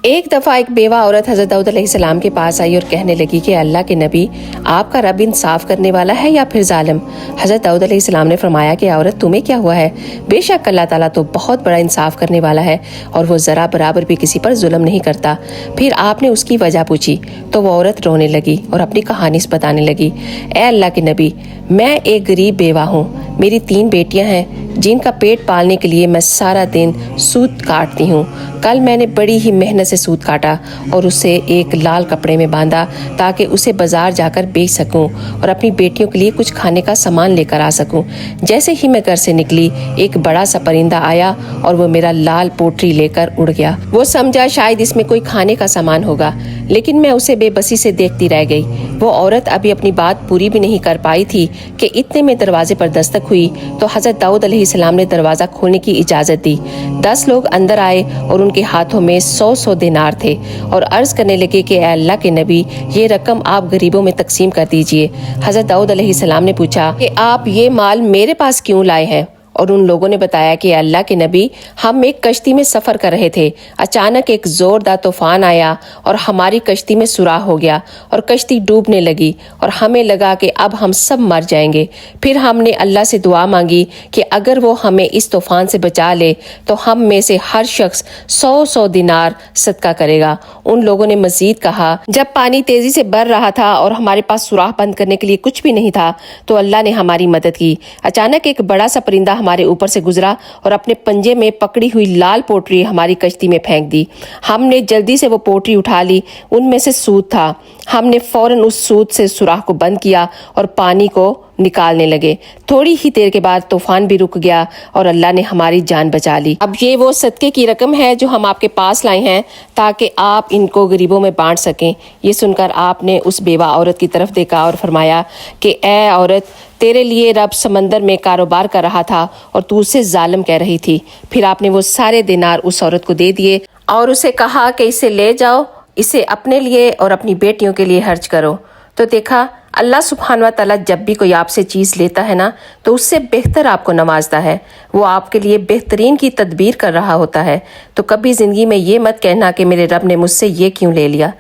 ایک دفعہ ایک بیوہ عورت حضرت داؤد علیہ السلام کے پاس آئی اور کہنے لگی کہ اللہ کے نبی، آپ کا رب انصاف کرنے والا ہے یا پھر ظالم؟ حضرت داؤد علیہ السلام نے فرمایا کہ عورت تمہیں کیا ہوا ہے؟ بے شک اللہ تعالیٰ تو بہت بڑا انصاف کرنے والا ہے اور وہ ذرا برابر بھی کسی پر ظلم نہیں کرتا۔ پھر آپ نے اس کی وجہ پوچھی تو وہ عورت رونے لگی اور اپنی کہانی بتانے لگی۔ اے اللہ کے نبی، میں ایک غریب بیوہ ہوں، میری 3 بیٹیاں ہیں جن کا پیٹ پالنے کے لیے میں سارا دن سوت کاٹتی ہوں۔ کل میں نے بڑی ہی محنت سے سوت کاٹا اور اسے ایک لال کپڑے میں باندھا تاکہ اسے بازار جا کر بیچ سکوں اور اپنی بیٹیوں کے لیے کچھ کھانے کا سامان لے کر آ سکوں۔ جیسے ہی میں گھر سے نکلی، ایک بڑا سا پرندہ آیا اور وہ میرا لال پوٹری لے کر اڑ گیا۔ وہ سمجھا شاید اس میں کوئی کھانے کا سامان ہوگا، لیکن میں اسے بے بسی سے دیکھتی رہ گئی۔ وہ عورت ابھی اپنی بات پوری بھی نہیں کر پائی تھی کہ اتنے میں دروازے پر دستک ہوئی تو حضرت داؤد علیہ السلام نے دروازہ کھولنے کی اجازت دی۔ 10 لوگ اندر آئے اور ان کے ہاتھوں میں 100 دینار تھے اور عرض کرنے لگے کہ اے اللہ کے نبی، یہ رقم آپ غریبوں میں تقسیم کر دیجئے۔ حضرت داؤد علیہ السلام نے پوچھا کہ آپ یہ مال میرے پاس کیوں لائے ہیں؟ اور ان لوگوں نے بتایا کہ اللہ کے نبی، ہم ایک کشتی میں سفر کر رہے تھے، اچانک ایک زوردار طوفان آیا اور ہماری کشتی میں سوراخ ہو گیا اور کشتی ڈوبنے لگی اور ہمیں لگا کہ اب ہم سب مر جائیں گے۔ پھر ہم نے اللہ سے دعا مانگی کہ اگر وہ ہمیں اس طوفان سے بچا لے تو ہم میں سے ہر شخص 100 دینار صدقہ کرے گا۔ ان لوگوں نے مزید کہا، جب پانی تیزی سے بڑھ رہا تھا اور ہمارے پاس سوراخ بند کرنے کے لیے کچھ بھی نہیں تھا تو اللہ نے ہماری مدد کی۔ اچانک ایک بڑا سا پرندہ ہمارے اوپر سے گزرا اور اپنے پنجے میں پکڑی ہوئی لال پوٹری ہماری کشتی میں پھینک دی۔ ہم نے جلدی سے وہ پوٹری اٹھا لی، ان میں سے سوت تھا۔ ہم نے فوراً اس سوت سے سوراخ کو بند کیا اور پانی کو نکالنے لگے۔ تھوڑی ہی دیر کے بعد طوفان بھی رک گیا اور اللہ نے ہماری جان بچا لی۔ اب یہ وہ صدقے کی رقم ہے جو ہم آپ کے پاس لائے ہیں تاکہ آپ ان کو غریبوں میں بانٹ سکیں۔ یہ سن کر آپ نے اس بیوہ عورت کی طرف دیکھا اور فرمایا کہ اے عورت، تیرے لیے رب سمندر میں کاروبار کر رہا تھا اور تو اسے ظالم کہہ رہی تھی۔ پھر آپ نے وہ سارے دینار اس عورت کو دے دیے اور اسے کہا کہ اسے لے جاؤ، اسے اپنے لیے اور اپنی بیٹیوں کے لیے خرچ کرو۔ تو دیکھا، اللہ سبحانہ و تعالیٰ جب بھی کوئی آپ سے چیز لیتا ہے نا تو اس سے بہتر آپ کو نوازتا ہے، وہ آپ کے لیے بہترین کی تدبیر کر رہا ہوتا ہے۔ تو کبھی زندگی میں یہ مت کہنا کہ میرے رب نے مجھ سے یہ کیوں لے لیا۔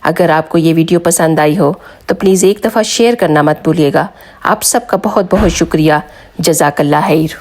اگر آپ کو یہ ویڈیو پسند آئی ہو تو پلیز ایک دفعہ شیئر کرنا مت بھولیے گا۔ آپ سب کا بہت بہت شکریہ۔ جزاک اللہ خیر۔